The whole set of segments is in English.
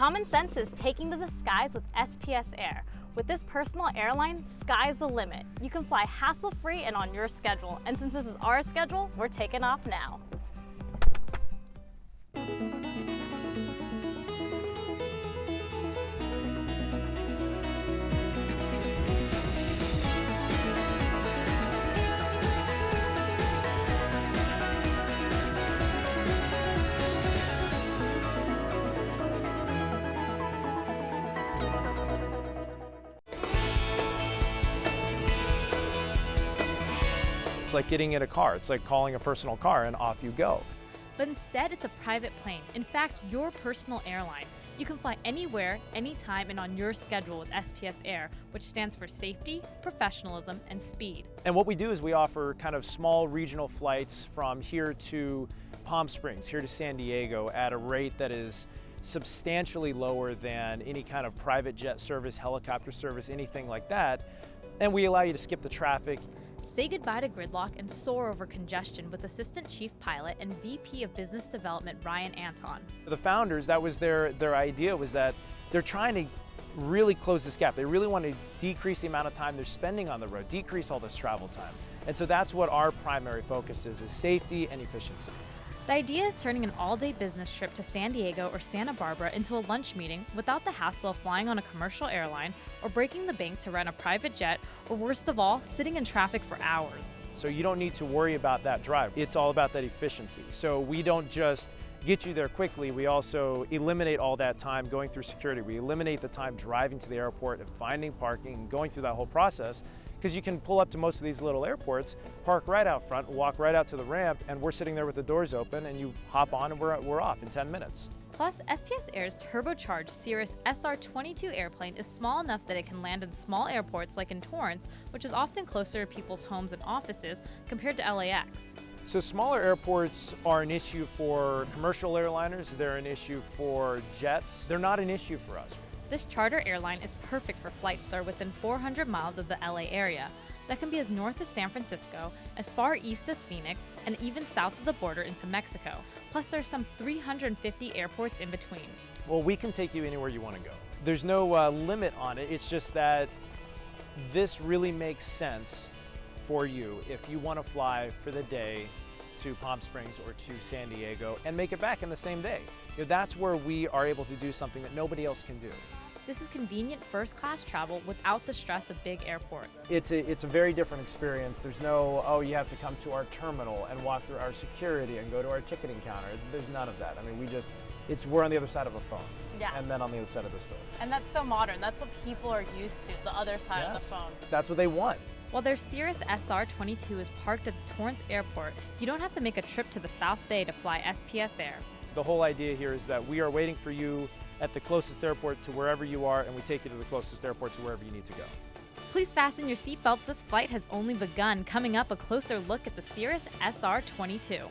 Common sense is taking to the skies with SPS Air. With this personal airline, sky's the limit. You can fly hassle-free and on your schedule. And since this is our schedule, we're taking off now. It's like getting in a car. It's like calling a personal car and off you go. But instead, it's a private plane. In fact, your personal airline. You can fly anywhere, anytime, and on your schedule with SPS Air, which stands for safety, professionalism, and speed. And what we do is we offer kind of small regional flights from here to Palm Springs, here to San Diego, at a rate that is substantially lower than any kind of private jet service, helicopter service, anything like that. And we allow you to skip the traffic. Say goodbye to gridlock and soar over congestion with Assistant Chief Pilot and VP of Business Development Ryan Anton. The founders, that was their idea, was that they're trying to really close this gap. They really want to decrease the amount of time they're spending on the road, decrease all this travel time. And so that's what our primary focus is safety and efficiency. The idea is turning an all-day business trip to San Diego or Santa Barbara into a lunch meeting without the hassle of flying on a commercial airline or breaking the bank to rent a private jet, or worst of all, sitting in traffic for hours. So you don't need to worry about that drive. It's all about that efficiency. So we don't just get you there quickly, we also eliminate all that time going through security. We eliminate the time driving to the airport and finding parking and going through that whole process. Because you can pull up to most of these little airports, park right out front, walk right out to the ramp, and we're sitting there with the doors open, and you hop on and we're off in 10 minutes. Plus, SPS Air's turbocharged Cirrus SR-22 airplane is small enough that it can land in small airports like in Torrance, which is often closer to people's homes and offices compared to LAX. So smaller airports are an issue for commercial airliners, they're an issue for jets. They're not an issue for us. This charter airline is perfect for flights that are within 400 miles of the LA area. That can be as north as San Francisco, as far east as Phoenix, and even south of the border into Mexico. Plus, there's some 350 airports in between. Well, we can take you anywhere you want to go. There's no limit on it. It's just that this really makes sense for you if you want to fly for the day to Palm Springs or to San Diego and make it back in the same day. You know, that's where we are able to do something that nobody else can do. This is convenient first-class travel without the stress of big airports. It's a very different experience. There's no, oh, you have to come to our terminal and walk through our security and go to our ticketing counter. There's none of that. I mean, we're on the other side of a phone. Yeah. And then on the other side of the store. And that's so modern. That's what people are used to, the other side of the phone. That's what they want. While their Cirrus SR-22 is parked at the Torrance Airport, you don't have to make a trip to the South Bay to fly SPS Air. The whole idea here is that we are waiting for you at the closest airport to wherever you are, and we take you to the closest airport to wherever you need to go. Please fasten your seatbelts. This flight has only begun. Coming up, a closer look at the Cirrus SR-22.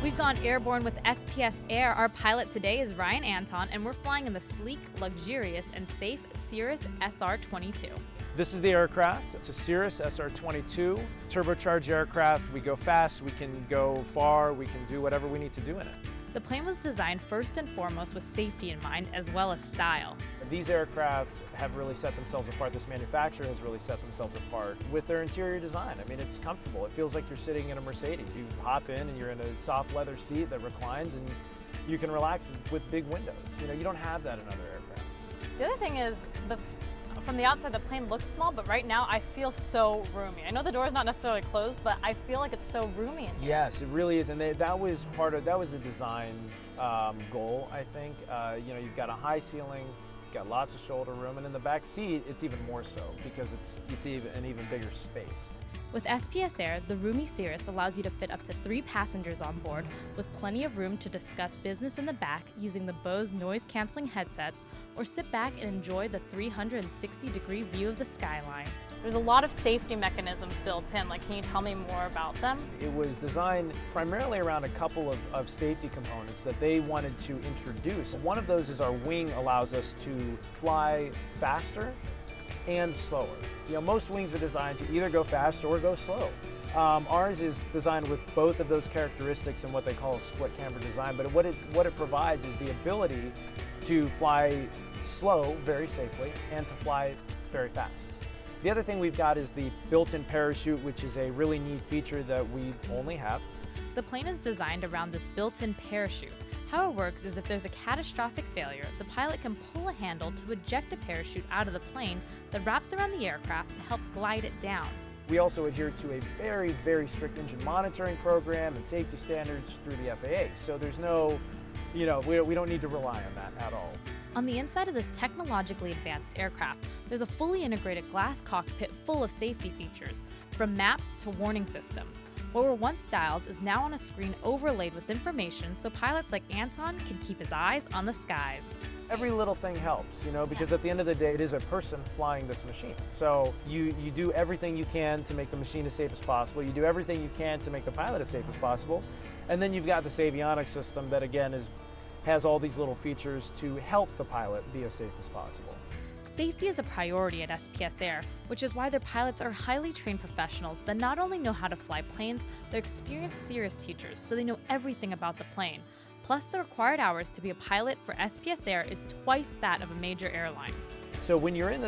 We've gone airborne with SPS Air. Our pilot today is Ryan Anton, and we're flying in the sleek, luxurious, and safe Cirrus SR-22. This is the aircraft. It's a Cirrus SR-22, turbocharged aircraft. We go fast, we can go far, we can do whatever we need to do in it. The plane was designed first and foremost with safety in mind, as well as style. These aircraft have really set themselves apart. This manufacturer has really set themselves apart with their interior design. I mean, it's comfortable. It feels like you're sitting in a Mercedes. You hop in and you're in a soft leather seat that reclines, and you can relax with big windows. You know, you don't have that in other aircraft. The other thing is, from the outside, the plane looks small, but right now I feel so roomy. I know the door's not necessarily closed, but I feel like it's so roomy in here. Yes, it really is, and that was a design goal, I think. You know, you've got a high ceiling, you've got lots of shoulder room, and in the back seat, it's even more so because it's an even bigger space. With SPS Air, the roomy Cirrus allows you to fit up to 3 passengers on board, with plenty of room to discuss business in the back using the Bose noise-canceling headsets, or sit back and enjoy the 360-degree view of the skyline. There's a lot of safety mechanisms built in. Like, can you tell me more about them? It was designed primarily around a couple of safety components that they wanted to introduce. One of those is our wing allows us to fly faster and slower. You know, most wings are designed to either go fast or go slow. Ours is designed with both of those characteristics in what they call a split camber design, but what it provides is the ability to fly slow very safely and to fly very fast. The other thing we've got is the built-in parachute, which is a really neat feature that we only have. The plane is designed around this built-in parachute. How it works is if there's a catastrophic failure, the pilot can pull a handle to eject a parachute out of the plane that wraps around the aircraft to help glide it down. We also adhere to a very, very strict engine monitoring program and safety standards through the FAA. So there's no, we don't need to rely on that at all. On the inside of this technologically advanced aircraft, there's a fully integrated glass cockpit full of safety features, from maps to warning systems. What were once dials is now on a screen overlaid with information so pilots like Anton can keep his eyes on the skies. Every little thing helps, because at the end of the day, it is a person flying this machine. So you do everything you can to make the machine as safe as possible. You do everything you can to make the pilot as safe as possible. And then you've got this avionics system that, again, has all these little features to help the pilot be as safe as possible. Safety is a priority at SPS Air, which is why their pilots are highly trained professionals that not only know how to fly planes, they're experienced Cirrus teachers, so they know everything about the plane. Plus, the required hours to be a pilot for SPS Air is twice that of a major airline. So when you're in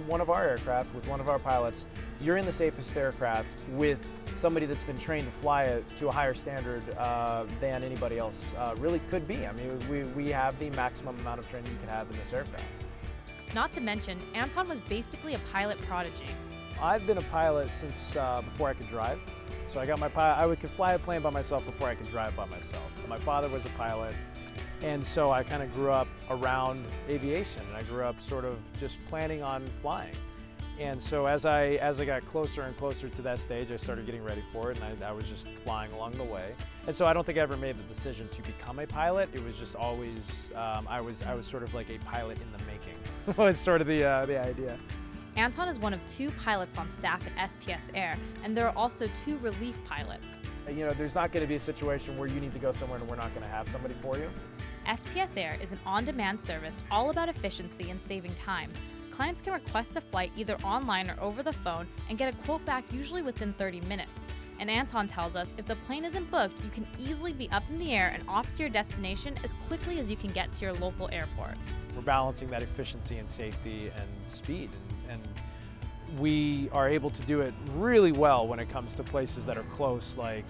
one of our aircraft with one of our pilots, you're in the safest aircraft with somebody that's been trained to fly it to a higher standard than anybody else really could be. I mean, we have the maximum amount of training you can have in this aircraft. Not to mention, Anton was basically a pilot prodigy. I've been a pilot since before I could drive. So I got my pilot. I could fly a plane by myself before I could drive by myself. My father was a pilot, and so I kind of grew up around aviation, and I grew up sort of just planning on flying. And so as I got closer and closer to that stage, I started getting ready for it, and I was just flying along the way. And so I don't think I ever made the decision to become a pilot. It was just always I was sort of like a pilot in the making. Was sort of the idea. Anton is one of 2 pilots on staff at SPS Air, and there are also 2 relief pilots. There's not going to be a situation where you need to go somewhere and we're not going to have somebody for you. SPS Air is an on-demand service all about efficiency and saving time. Clients can request a flight either online or over the phone and get a quote back usually within 30 minutes. And Anton tells us if the plane isn't booked, you can easily be up in the air and off to your destination as quickly as you can get to your local airport. We're balancing that efficiency and safety and speed, and we are able to do it really well when it comes to places that are close, like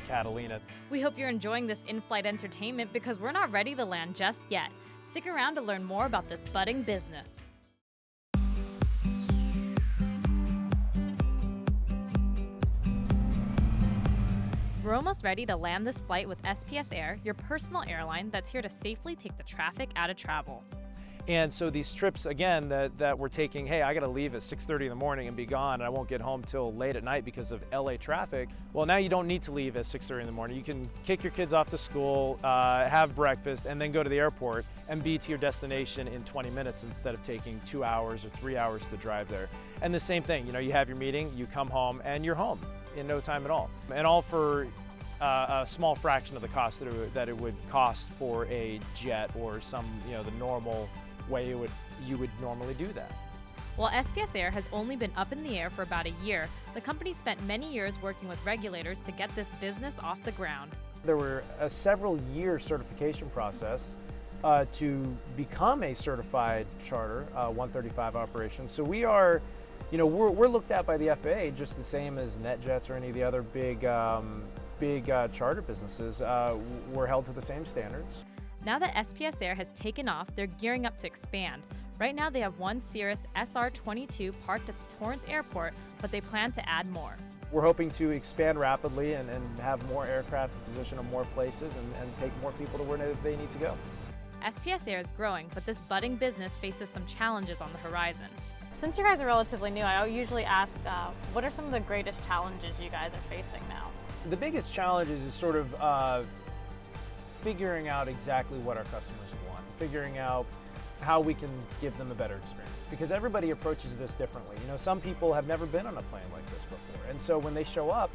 Catalina. We hope you're enjoying this in-flight entertainment because we're not ready to land just yet. Stick around to learn more about this budding business. We're almost ready to land this flight with SPS Air, your personal airline that's here to safely take the traffic out of travel. And so these trips, again, that we're taking, hey, I got to leave at 6:30 in the morning and be gone, and I won't get home till late at night because of LA traffic. Well, now you don't need to leave at 6:30 in the morning. You can kick your kids off to school, have breakfast, and then go to the airport and be to your destination in 20 minutes instead of taking 2 hours or 3 hours to drive there. And the same thing, you have your meeting, you come home, and you're home in no time at all. And all for a small fraction of the cost that it would cost for a jet or some, the normal way you would normally do that. While SPS Air has only been up in the air for about a year, the company spent many years working with regulators to get this business off the ground. There were a several-year certification process to become a certified charter 135 operation. So we are, we're looked at by the FAA just the same as NetJets or any of the other big charter businesses. We're held to the same standards. Now that SPS Air has taken off, they're gearing up to expand. Right now they have one Cirrus SR-22 parked at the Torrance Airport, but they plan to add more. We're hoping to expand rapidly and have more aircraft to position in more places and take more people to where they need to go. SPS Air is growing, but this budding business faces some challenges on the horizon. Since you guys are relatively new, I usually ask, what are some of the greatest challenges you guys are facing now? The biggest challenge is sort of figuring out exactly what our customers want, figuring out how we can give them a better experience, because everybody approaches this differently. Some people have never been on a plane like this before, and so when they show up,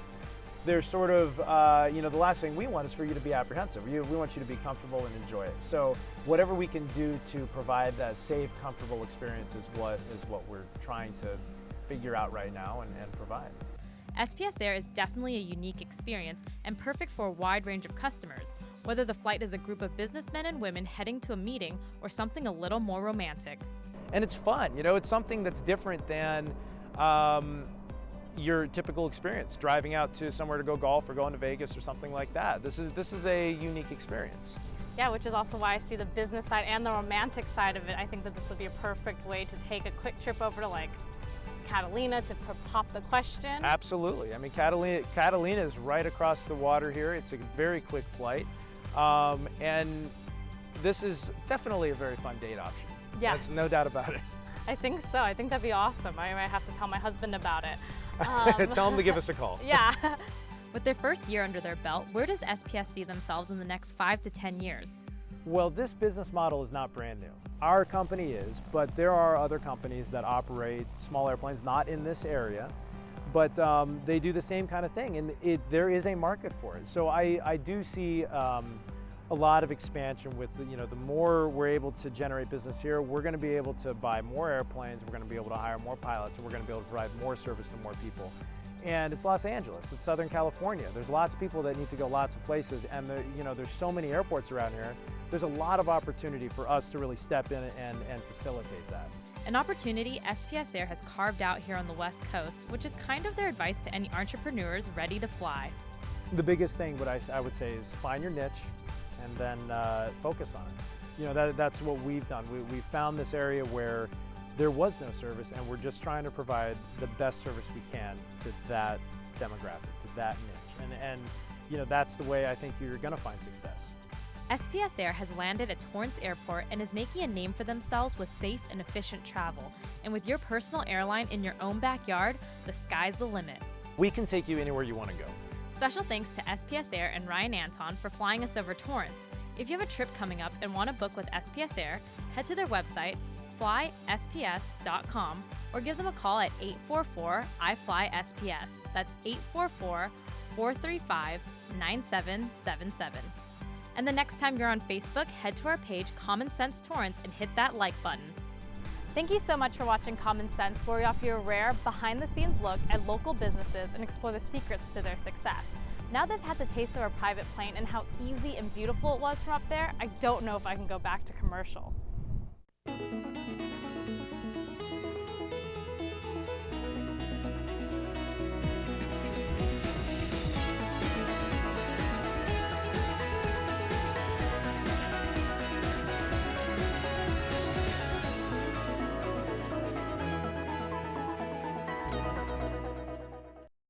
they're sort of, the last thing we want is for you to be apprehensive. We want you to be comfortable and enjoy it. So whatever we can do to provide that safe, comfortable experience is what we're trying to figure out right now and provide. SPS Air is definitely a unique experience and perfect for a wide range of customers, whether the flight is a group of businessmen and women heading to a meeting or something a little more romantic. And it's fun, it's something that's different than your typical experience, driving out to somewhere to go golf or going to Vegas or something like that. This is a unique experience. Yeah, which is also why I see the business side and the romantic side of it. I think that this would be a perfect way to take a quick trip over to like Catalina to pop the question. Absolutely. I mean, Catalina is right across the water here. It's a very quick flight. And this is definitely a very fun date option. Yes. That's no doubt about it. I think so. I think that'd be awesome. I might have to tell my husband about it. Tell him to give us a call. Yeah. With their first year under their belt, where does SPS see themselves in the next 5 to 10 years? Well, this business model is not brand new. Our company is, but there are other companies that operate small airplanes, not in this area, but they do the same kind of thing, and there is a market for it. So I do see a lot of expansion with the more we're able to generate business here, we're going to be able to buy more airplanes, we're going to be able to hire more pilots, and we're going to be able to provide more service to more people. And it's Los Angeles, it's Southern California. There's lots of people that need to go lots of places, and there's so many airports around here. There's a lot of opportunity for us to really step in and facilitate that. An opportunity SPS Air has carved out here on the West Coast, which is kind of their advice to any entrepreneurs ready to fly. The biggest thing I would say is find your niche and then focus on it. That's what we've done. We found this area where there was no service, and we're just trying to provide the best service we can to that demographic, to that niche. And that's the way I think you're going to find success. SPS Air has landed at Torrance Airport and is making a name for themselves with safe and efficient travel. And with your personal airline in your own backyard, the sky's the limit. We can take you anywhere you want to go. Special thanks to SPS Air and Ryan Anton for flying us over Torrance. If you have a trip coming up and want to book with SPS Air, head to their website, flysps.com, or give them a call at 844-I-FLY-SPS. That's 844-435-9777. And the next time you're on Facebook, head to our page, Common Sense Torrance, and hit that like button. Thank you so much for watching Common Sense, where we offer you a rare, behind-the-scenes look at local businesses and explore the secrets to their success. Now that I've had the taste of our private plane and how easy and beautiful it was from up there, I don't know if I can go back to commercial.